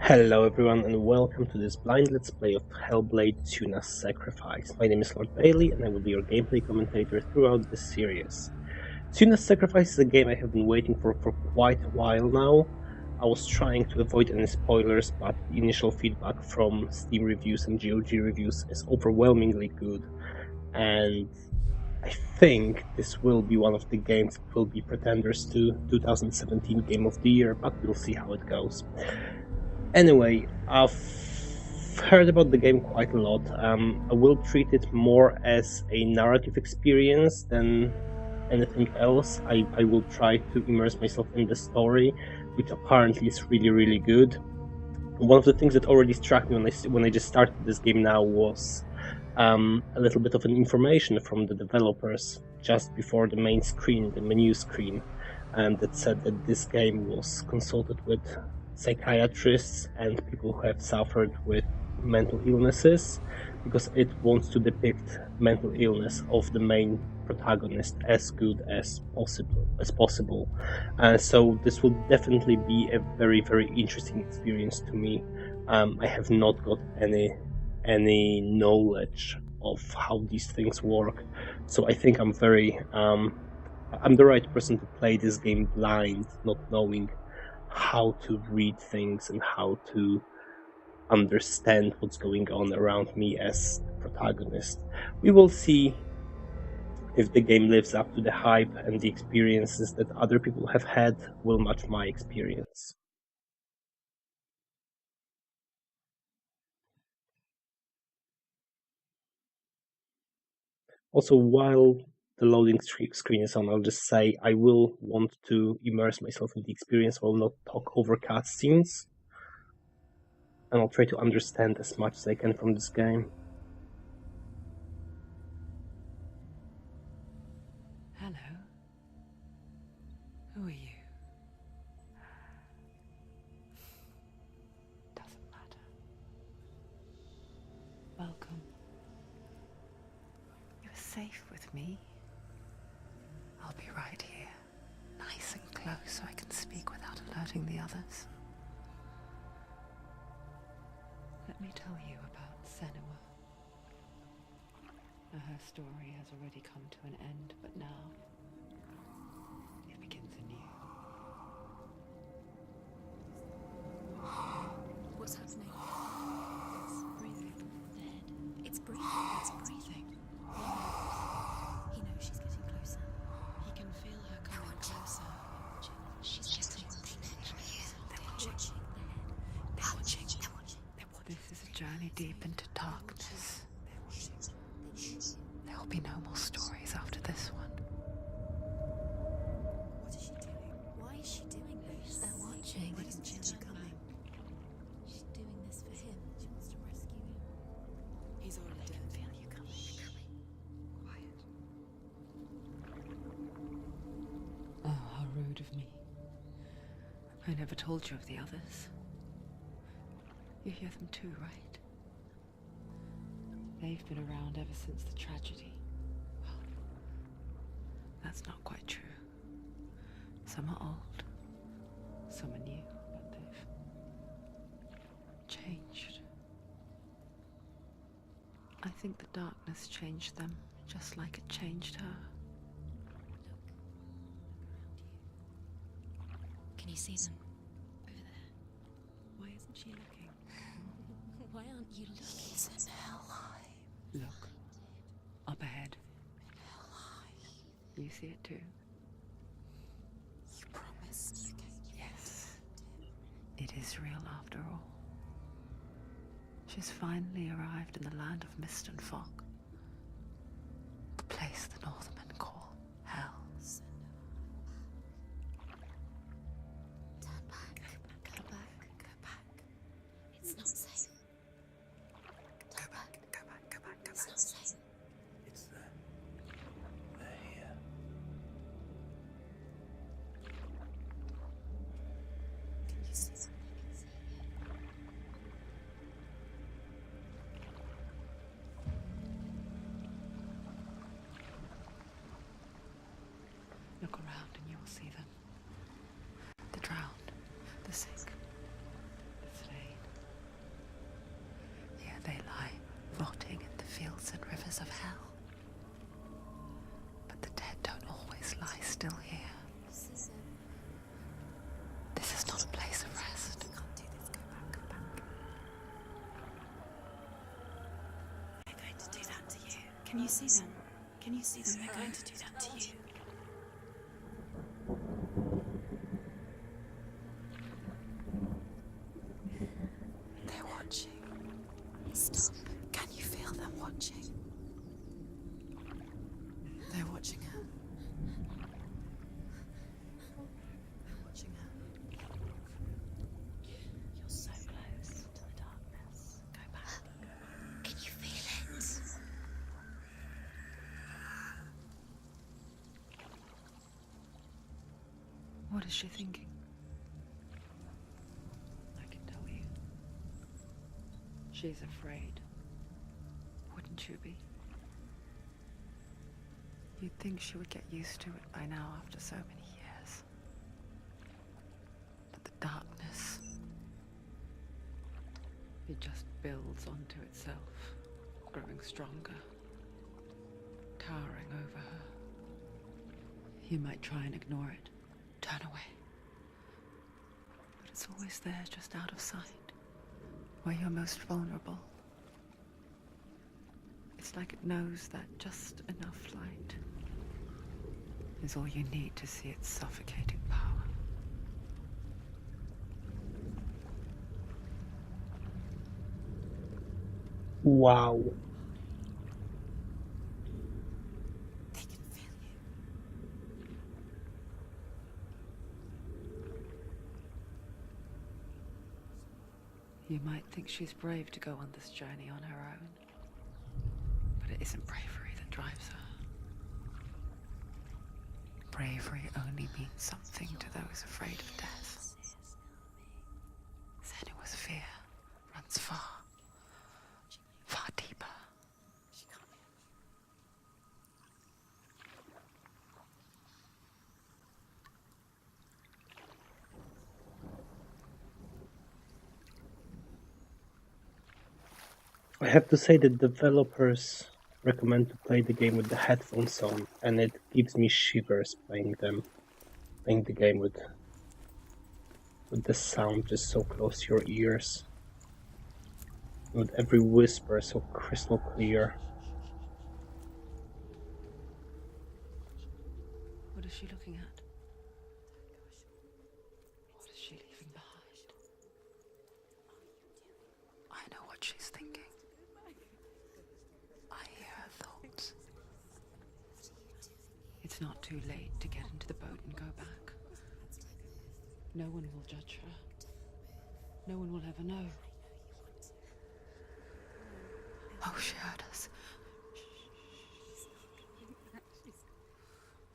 Hello everyone and welcome to this blind let's play of Hellblade Senua's Sacrifice. My name is Lord Bailey and I will be your gameplay commentator throughout this series. Senua's Sacrifice is a game I have been waiting for quite a while now. I was trying to avoid any spoilers, but the initial feedback from Steam reviews and GOG reviews is overwhelmingly good, and I think this will be one of the games that will be pretenders to 2017 Game of the Year, but we'll see how it goes. Anyway, I've heard about the game quite a lot. I will treat it more as a narrative experience than anything else. I will try to immerse myself in the story, which apparently is really good. One of the things that already struck me when I just started this game now was a little bit of an information from the developers just before the main screen, the menu screen, that said that this game was consulted with psychiatrists and people who have suffered with mental illnesses, because it wants to depict mental illness of the main protagonist as good as possible. So this will definitely be a very interesting experience to me. I have not got any knowledge of how these things work, so I think I'm the right person to play this game blind, not knowing how to read things and how to understand what's going on around me as the protagonist. We will see if the game lives up to the hype and the experiences that other people have had will match my experience. Also, while the loading screen is on, I'll just say I will want to immerse myself in the experience. I will not talk over cutscenes, and I'll try to understand as much as I can from this game. Hello. Who are you? Doesn't matter. Welcome. You're safe with me. I'll be right here, nice and close so I can speak without alerting the others. Let me tell you about Senua. Her story has already come to an end, but now it begins anew. What's happening? It's breathing. Dead. It's breathing. It's breathing. He knows she's getting closer. He can feel her coming closer. She's getting closer. They're watching. They're watching. They're watching. This is a journey deep into darkness. There will be no more stories after this one. What is she doing? Why is she doing this? They're watching. Why doesn't she know coming? She's doing this for him. She wants to rescue him. He's already dead. I can feel you coming. Quiet. Oh, how rude of me. I never told you of the others. You hear them too, right? They've been around ever since the tragedy. Well, that's not quite true. Some are old, some are new, but they've changed. I think the darkness changed them, just like it changed her. Can you see them? Over there. Why isn't she looking? Why aren't you looking? He's in Helheim. Look, up ahead. You see it too? You promised. Yes. It is real after all. She's finally arrived in the land of mist and fog. The place the Northmen call Hell. Turn back. Go back. Go back. It's not safe. Go back. Go back. Go back. It's not safe. It's them. They're here. Can you see something? darkness of hell. But the dead don't always lie still here. This is not a place of rest. Can't do this. Go back, go back. They're going to do that to you. Can you see them? Can you see them? They're going to do that to you. They're watching. Stop. Can you feel them watching? They're watching her. They're watching her. You're so close to the darkness. Go back. Can you feel it? What is she thinking? I can tell you. She's afraid. Wouldn't you be? You'd think she would get used to it by now after so many years. But the darkness, it just builds onto itself, growing stronger, towering over her. You might try and ignore it, turn away. But it's always there, just out of sight, where you're most vulnerable. It's like it knows that just enough light is all you need to see its suffocating power. Wow. They can feel you. You might think she's brave to go on this journey on her own, but it isn't bravery that drives her. Bravery only means something to those afraid of death. Senua's fear runs far, far deeper. She can't hear. I have to say that developers recommend to play the game with the headphones on, and it gives me shivers playing the game with the sound just so close to your ears, with every whisper so crystal clear. What is she looking at? What is she leaving behind? I know what she's thinking. I hear her thoughts. It's not too late to get into the boat and go back. No one will judge her. No one will ever know. Oh, she heard us.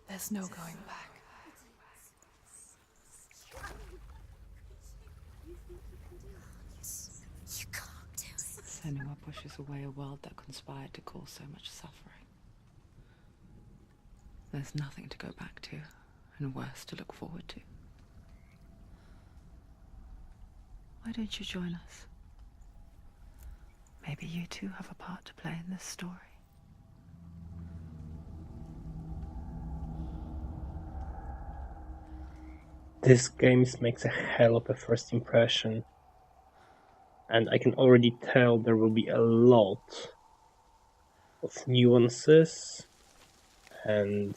There's no going back. You can't do it. Senua pushes away a world that conspired to cause so much suffering. There's nothing to go back to, and worse to look forward to. Why don't you join us? Maybe you too have a part to play in this story. This game makes a hell of a first impression, and I can already tell there will be a lot of nuances and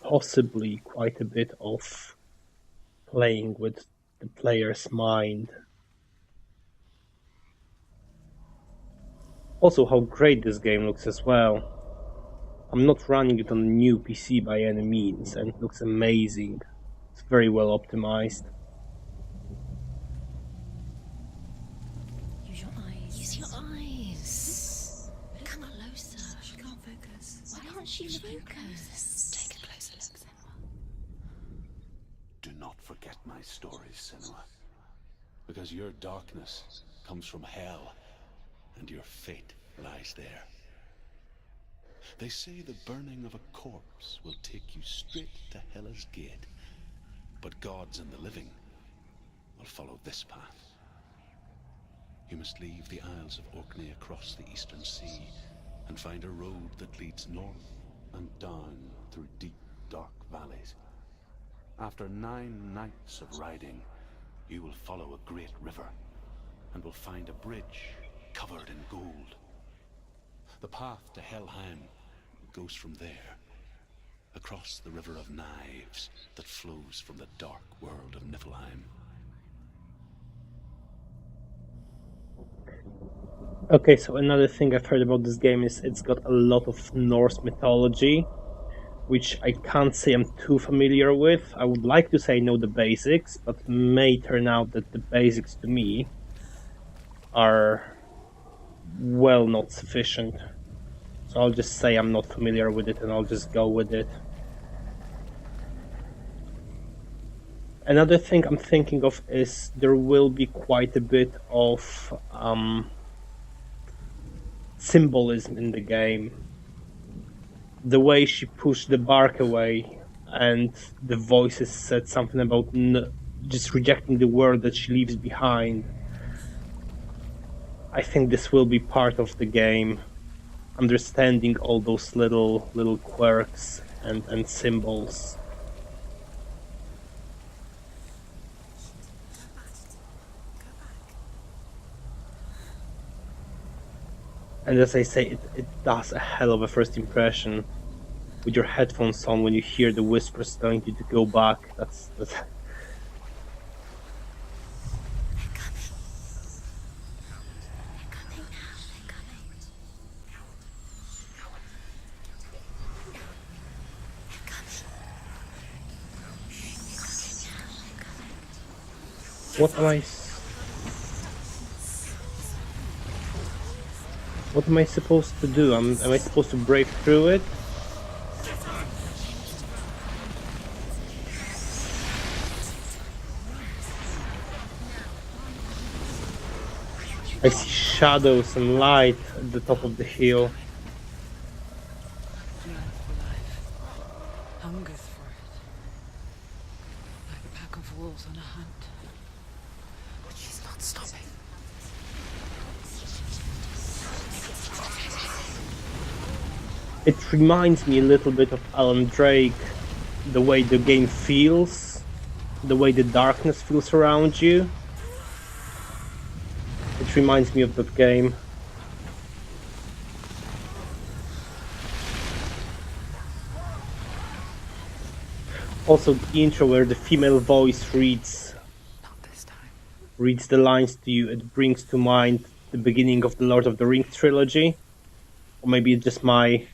possibly quite a bit of playing with the player's mind. Also, how great this game looks as well. I'm not running it on a new PC by any means, and it looks amazing. It's very well optimized. Use your eyes. Use your eyes. Come closer. She can't focus. Why can't she focus? Take a closer look, Senua. Do not forget my stories, Senua. Because your darkness comes from hell, and your fate lies there. They say the burning of a corpse will take you straight to Hela's gate. But gods and the living will follow this path. You must leave the Isles of Orkney across the eastern sea and find a road that leads north and down through deep, dark valleys. After 9 nights of riding, you will follow a great river and will find a bridge covered in gold. The path to Helheim goes from there, across the River of Knives that flows from the dark world of Niflheim. Okay, so another thing I've heard about this game is it's got a lot of Norse mythology, which I can't say I'm too familiar with. I would like to say I know the basics, but may turn out that the basics to me are, well, not sufficient. So I'll just say I'm not familiar with it and I'll just go with it. Another thing I'm thinking of is there will be quite a bit of symbolism in the game. The way she pushed the bark away and the voices said something about just rejecting the world that she leaves behind. I think this will be part of the game, understanding all those little quirks and symbols. And as I say, it does a hell of a first impression. With your headphones on, when you hear the whispers telling you to go back, that's... What am I supposed to do? Am I supposed to break through it? I see shadows and light at the top of the hill. Yearns for life, hungers for it, like a pack of wolves on a hunt. But she's not stopping. It reminds me a little bit of Alan Drake, the way the game feels, the way the darkness feels around you. It reminds me of that game. Also, the intro where the female voice reads the lines to you, it brings to mind the beginning of the Lord of the Rings trilogy. Or maybe it's just my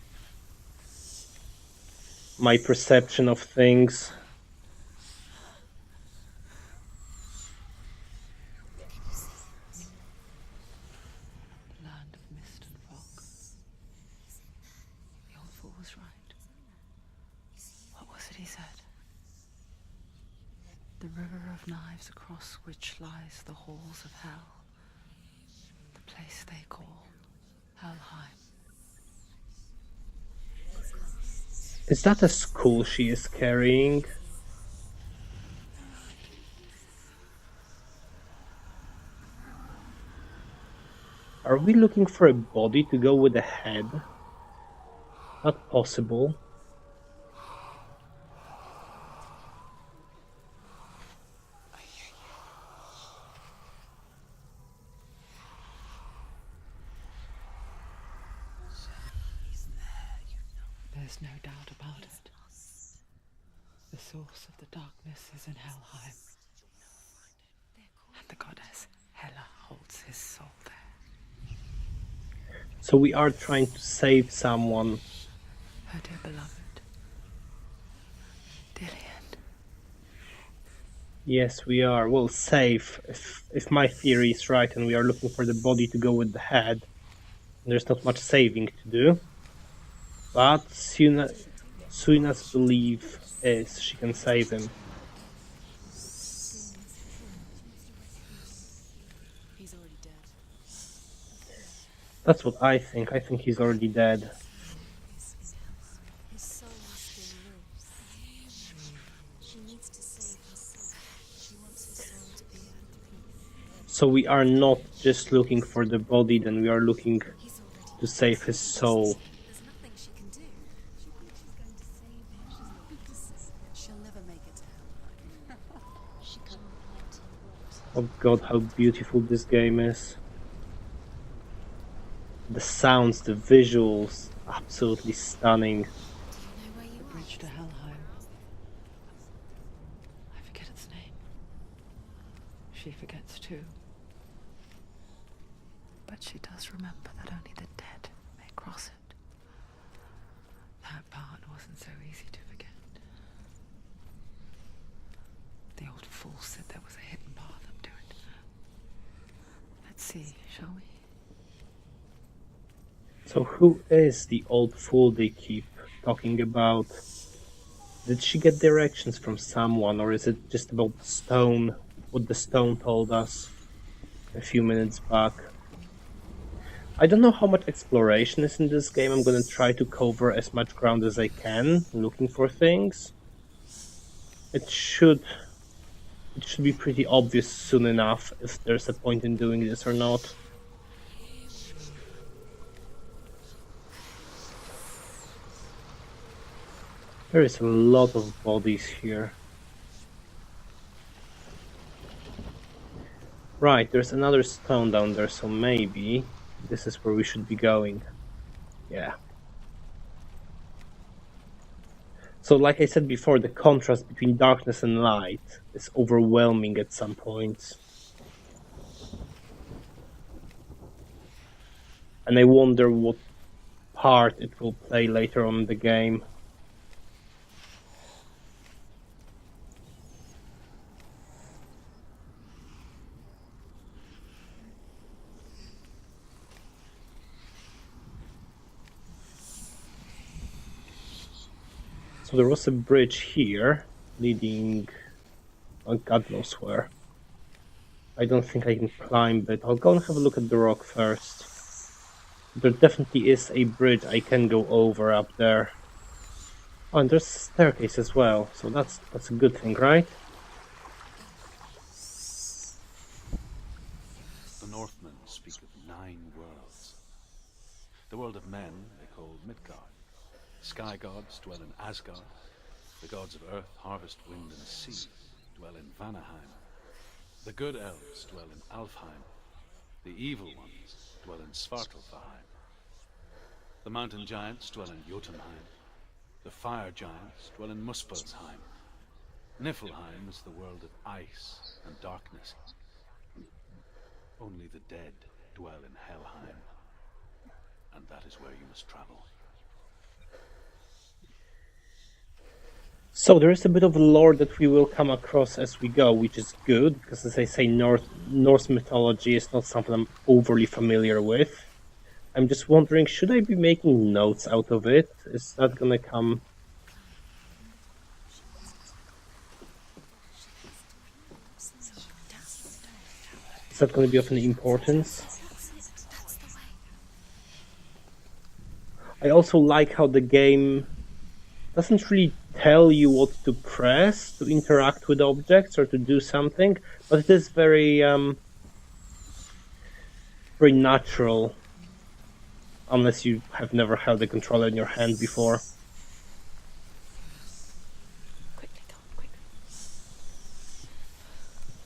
perception of things. Land of mist and fog. The old fool was right. What was it he said? The river of knives across which lies the halls of hell. The place they call Helheim. Is that a skull she is carrying? Are we looking for a body to go with a head? Not possible. There's no doubt about it. The source of the darkness is in Helheim. And the goddess Hela holds his soul there. So we are trying to save someone. Her dear beloved, Dillian. Yes, we are. Well, save. If my theory is right and we are looking for the body to go with the head, there's not much saving to do. But Suina's belief is she can save him. He's already dead. That's what I think. I think he's already dead. His soul still lives. She needs to save his soul. She wants his soul to be at peace. So we are not just looking for the body, then we are looking to save his soul. There's nothing she can do. She thinks she's going to save him. She's not going to save him. She'll never make it to Hellblade. She couldn't plenty water. Oh god, how beautiful this game is. The sounds, the visuals, absolutely stunning. Do you know where you are? Bridge to Helheim. I forget its name. She forgets too. But she does remember that only the dead may cross it. That part wasn't so easy to forget. The old fool said there was a hidden path up to it. Let's see, shall we? So who is the old fool they keep talking about? Did she get directions from someone, or is it just about the stone, what the stone told us a few minutes back? I don't know how much exploration is in this game. I'm gonna try to cover as much ground as I can, looking for things. It should be pretty obvious soon enough if there's a point in doing this or not. There is a lot of bodies here. Right, there's another stone down there, so maybe this is where we should be going. Yeah. So like I said before, the contrast between darkness and light is overwhelming at some points. And I wonder what part it will play later on in the game. So there was a bridge here, leading, oh, God knows where. I don't think I can climb it. I'll go and have a look at the rock first. There definitely is a bridge I can go over up there. Oh, and there's a staircase as well, so that's a good thing, right? The Northmen speak of 9 worlds. The world of men they call Midgard. Sky gods dwell in Asgard. The gods of earth, harvest, wind, and sea dwell in Vanaheim. The good elves dwell in Alfheim. The evil ones dwell in Svartalfheim. The mountain giants dwell in Jotunheim. The fire giants dwell in Muspelheim. Niflheim is the world of ice and darkness. Only the dead dwell in Helheim. And that is where you must travel. So there is a bit of lore that we will come across as we go, which is good, because as I say, Norse mythology is not something I'm overly familiar with. I'm just wondering, should I be making notes out of it? Is that gonna come? Is that gonna be of any importance? I also like how the game doesn't really tell you what to press to interact with objects or to do something, but it is very very natural, unless you have never held a controller in your hand before. Quickly, Tom, quickly.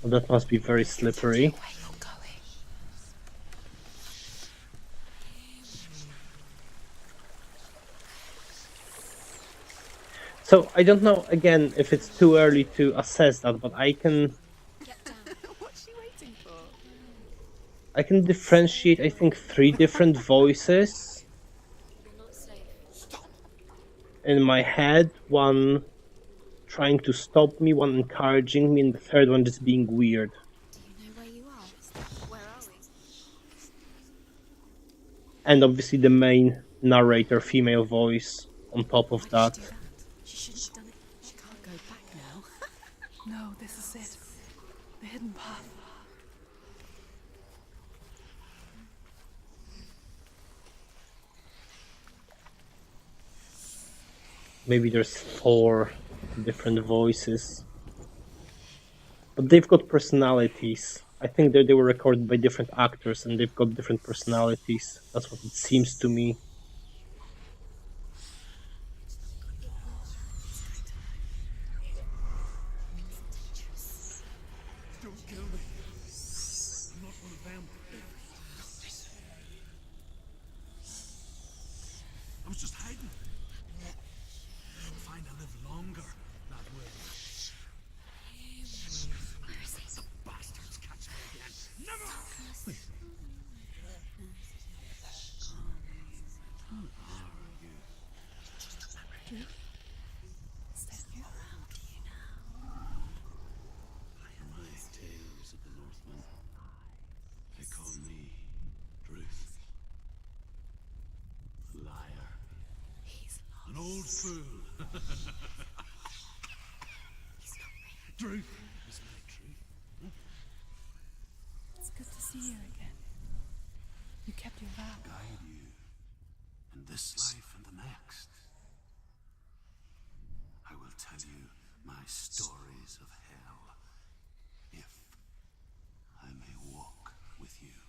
Well, that must be very slippery. Where you're going. So I don't know again if it's too early to assess that, but I can Get down. What's she waiting for? I can differentiate, I think, 3 different voices You're not safe. in my head. One trying to stop me, one encouraging me, and the third one just being weird. Do you know where you are? Where are we? And obviously the main narrator, female voice, on top of Why that. did she do that? She shouldn't have done it. She can't go back now. No, this is it. The hidden path. Maybe there's 4 different voices. But they've got personalities. I think that they were recorded by different actors and they've got different personalities. That's what it seems to me. Don't kill me. I'm not one of them. I was just hiding. I'm fine to live longer that way. The bastards catch me again. Never! My tales of the Northmen. They call me Druth. A liar. An old fool. Druth is my truth. It's good to see you again. You kept your vow. Guide you in this life and the next. I will tell you my stories of hell, if I may walk with you.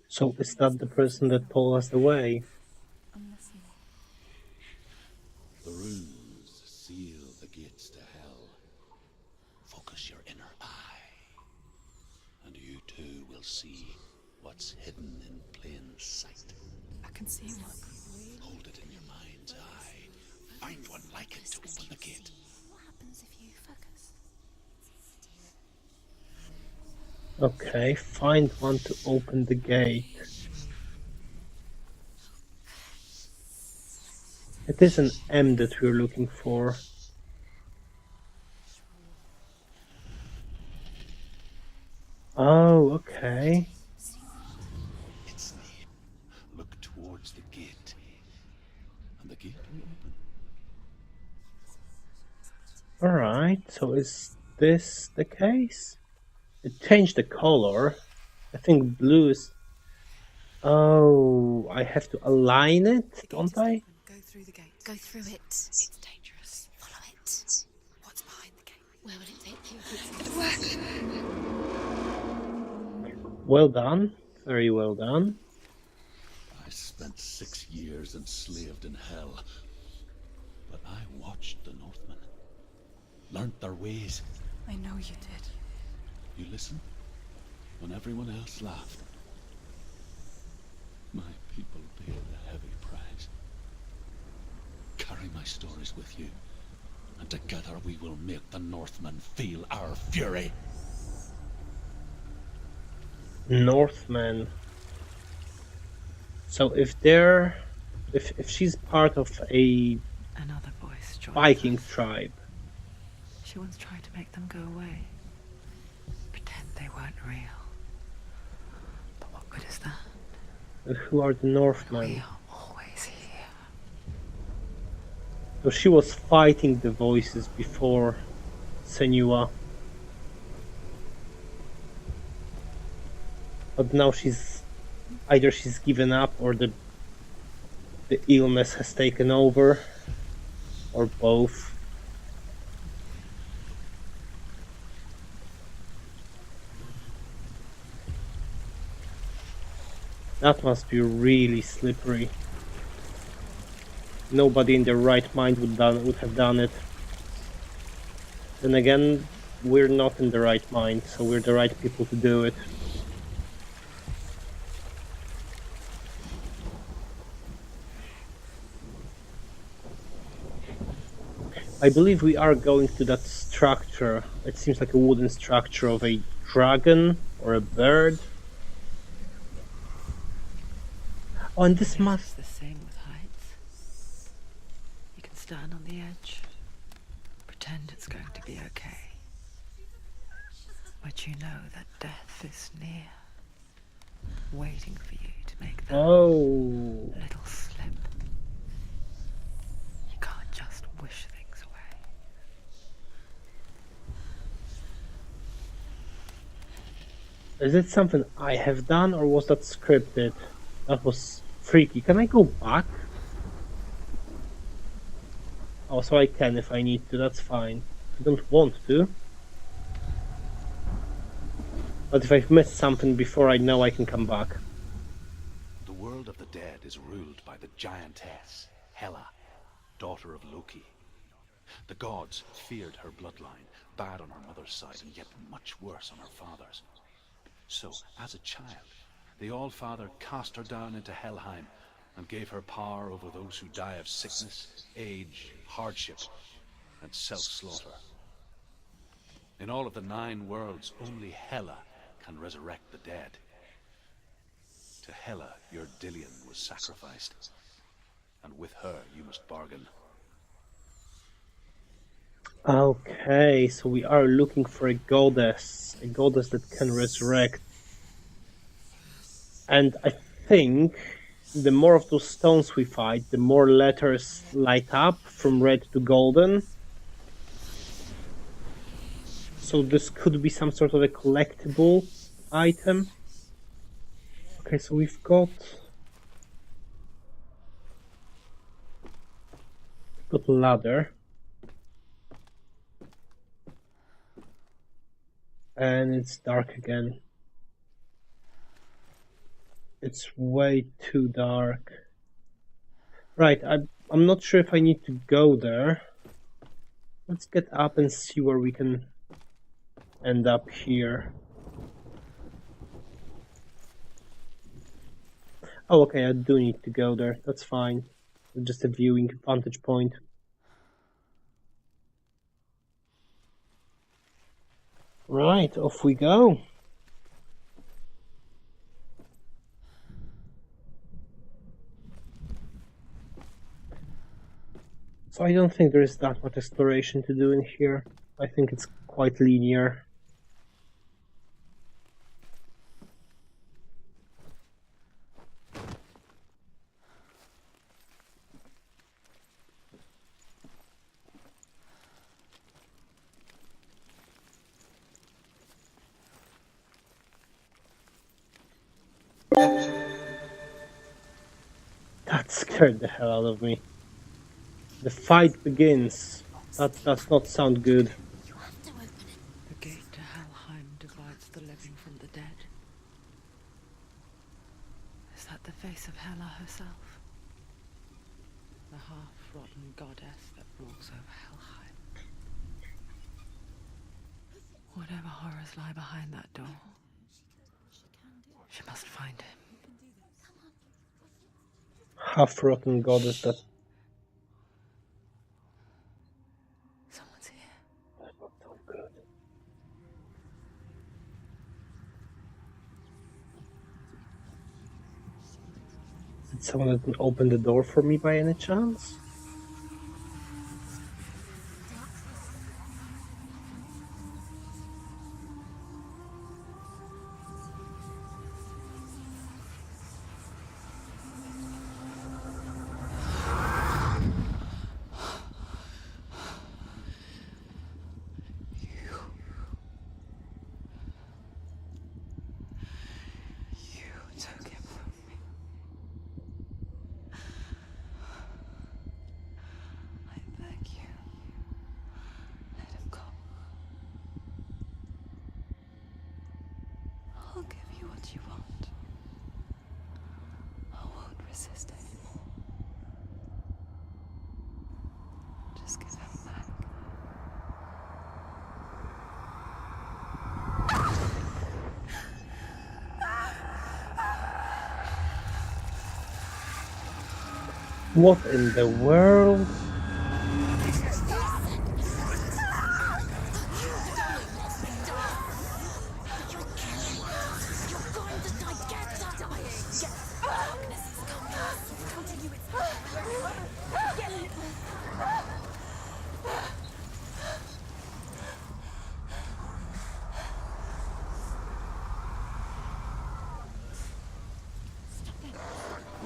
So is that the person that told us the way? I'm listening. The runes seal the gates to hell. Focus your inner eye, and you too will see what's hidden in plain sight. I can see one. Hold it in your mind's eye. Find one like it to open the gate. What happens if you focus? Okay, find one to open the gate. It is an M that we're looking for. Oh, okay. It's near. Look towards the gate, and the gate will open. Alright, so is this the case? It changed the color. I think blue is... Oh, I have to align it, don't I? Go through the gate. Go through it. It's dangerous. Follow it. What's behind the gate? Where will it take you? Well done. Very well done. I spent 6 years enslaved in hell, but I watched the Northmen, learnt their ways. I know you did. You listened when everyone else laughed. My people paid a heavy price. Carry my stories with you, and together we will make the Northmen feel our fury. Northmen. So if they're... If she's part of a Another voice joins Viking us. tribe, She once tried to make them go away. Pretend they weren't real. But what good is that? and who are the We Northmen? are always here. So she was fighting the voices before Senua. But now either she's given up or the illness has taken over, or both. That must be really slippery. Nobody in their right mind would have done it. Then again, we're not in the right mind, so we're the right people to do it. I believe we are going to that structure. It seems like a wooden structure of a dragon or a bird. Oh, and this It's must... the same with heights. You can stand on the edge, pretend it's going to be okay. But you know that death is near, waiting for you to make that Oh... little slip. You can't just wish things away. Is it something I have done, or was that scripted? That was freaky. Can I go back? Oh, so I can if I need to, that's fine. I don't want to. But if I've missed something before, I know I can come back. The world of the dead is ruled by the giantess, Hela, daughter of Loki. The gods feared her bloodline, bad on her mother's side and yet much worse on her father's. So, as a child, the All-Father cast her down into Helheim and gave her power over those who die of sickness, age, hardship, and self-slaughter. In all of the 9 worlds, only Hela can resurrect the dead. To Hela, your Dillion was sacrificed, and with her you must bargain. Okay, so we are looking for a goddess that can resurrect. And I think the more of those stones we fight, the more letters light up from red to golden. So this could be some sort of a collectible item. Okay, so we've got a ladder. And it's dark again. It's way too dark. Right, I'm not sure if I need to go there. Let's get up and see where we can end up here. Oh, okay, I do need to go there. That's fine. Just a viewing vantage point. Right, off we go. So I don't think there is that much exploration to do in here. I think it's quite linear. That scared the hell out of me. The fight begins. That does not sound good. You have to open it. The gate to Helheim divides the living from the dead. Is that the face of Hela herself? The half-rotten goddess that walks over Helheim. Whatever horrors lie behind that door, she must find him. Half-rotten goddess that... Someone's here. That's not so good. Did someone open the door for me by any chance? You took him from me. I beg you. Let him go. I'll give you what you want. I won't resist anymore. Just give him back. What in the world?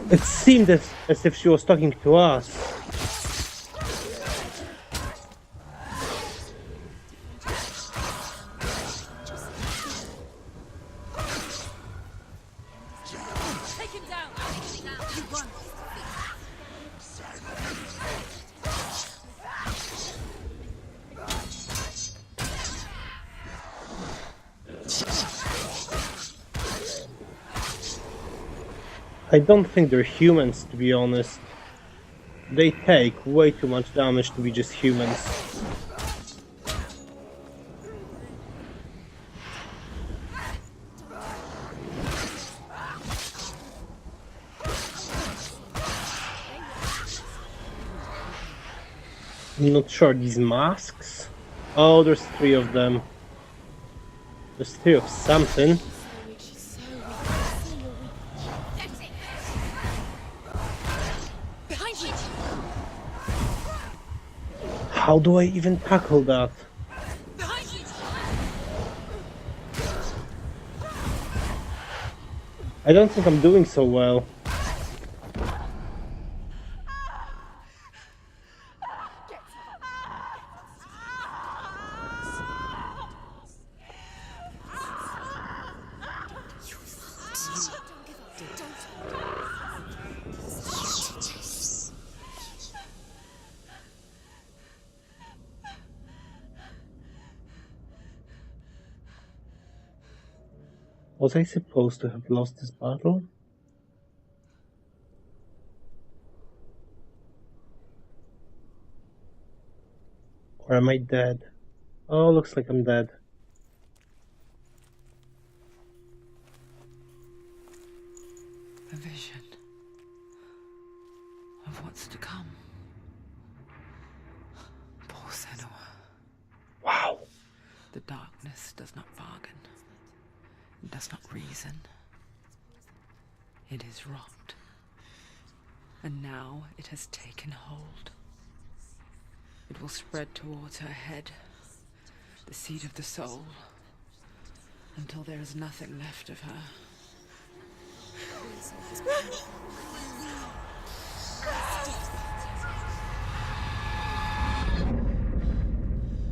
It seemed as if she was talking to us. Take him down. You won. I don't think they're humans, to be honest. They take way too much damage to be just humans. I'm not sure, these masks? Oh, there's 3 of them. There's 3 of something. She's so weak. I see you're weak. That's it. Behind you. How do I even tackle that? Behind you. I don't think I'm doing so well. Was I supposed to have lost this battle? Or am I dead? Oh, looks like I'm dead. A vision of what's to come. Poor Senua. Wow. The darkness does not bargain. It does not reason. It is rot. And now it has taken hold. It will spread towards her head, the seat of the soul, until there is nothing left of her.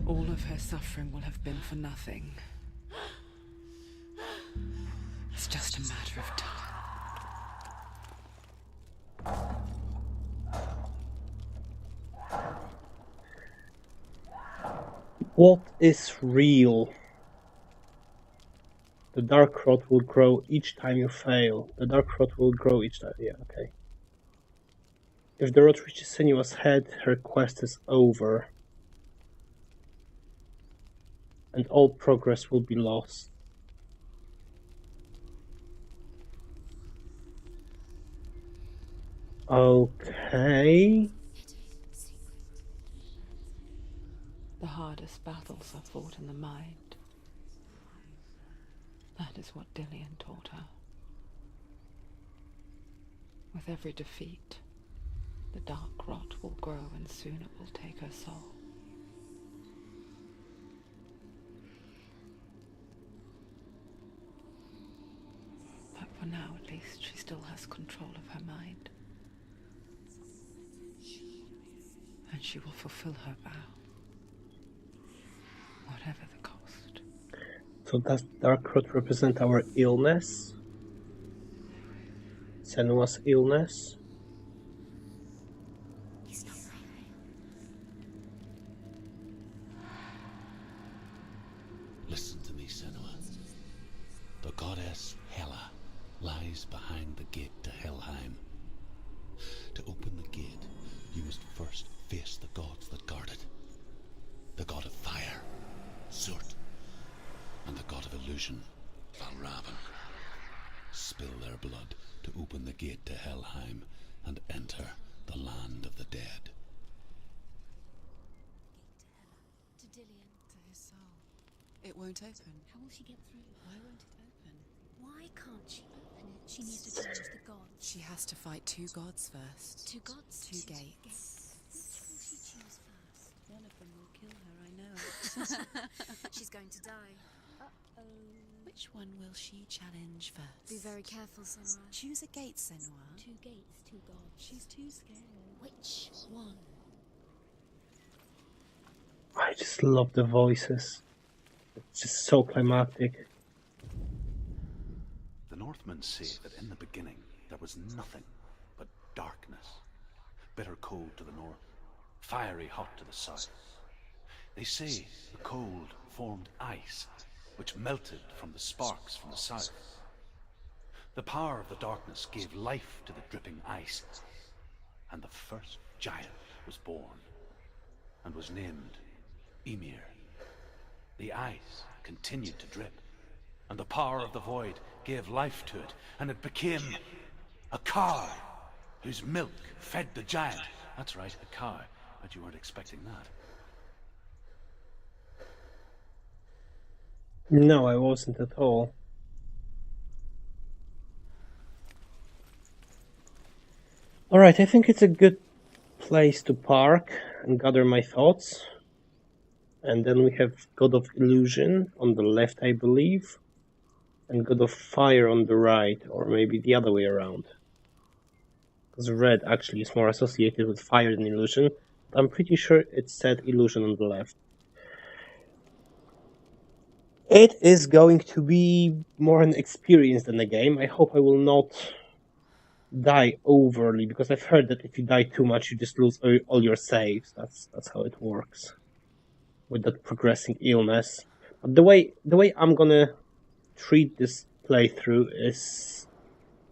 All of her suffering will have been for nothing. It's just a matter of time. What is real? The dark rot will grow each time you fail. The dark rot will grow each time. Yeah, okay. If the rot reaches Senua's head, her quest is over. And all progress will be lost. Okay. The hardest battles are fought in the mind. That is what Dillian taught her. With every defeat, the dark rot will grow and soon it will take her soul. But for now, at least, she still has control of her mind. And she will fulfill her vow. Whatever the cost. So does dark rot represent our illness? Senua's illness? Listen to me, Senua. The goddess Hela lies behind the gate to Helheim. To open the gate, you must first face the gods that guard it. The god of fire, Zurt, and the god of illusion, Valravan. Spill their blood to open the gate to Helheim and enter the land of the dead. To Dillian. To his soul. It won't open. How will she get through? Why won't it open? Why can't she open it? She needs to challenge the gods. She has to fight 2 gods first. 2 gods? 2 gates. Which will she choose first? One of them will kill her, I know. She's going to die. Uh-oh. Which one will she challenge first? Be very careful, Senua. Choose a gate, Senua. 2 gates, 2 gods. She's too scared. Which one? I just love the voices. It's just so climactic. The Northmen say that in the beginning there was nothing but darkness. Bitter cold to the north, fiery hot to the south. They say the cold formed ice, which melted from the sparks from the south. The power of the darkness gave life to the dripping ice, and the first giant was born, and was named Ymir. The ice continued to drip, and the power of the void gave life to it, and it became a cow, whose milk fed the giant. That's right, a cow. Bet you weren't expecting that. No, I wasn't at all. Alright, I think it's a good place to park and gather my thoughts. And then we have God of Illusion on the left, I believe, and God of Fire on the right, or maybe the other way around. Because red actually is more associated with fire than illusion, but I'm pretty sure it said illusion on the left. It is going to be more an experience than a game. I hope I will not die overly, because I've heard that if you die too much, you just lose all your saves. That's how it works with that progressing illness. But the way I'm gonna treat this playthrough is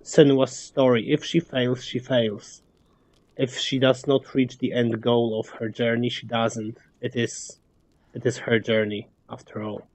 Senua's story. If she fails, she fails. If she does not reach the end goal of her journey, she doesn't. It is her journey, after all.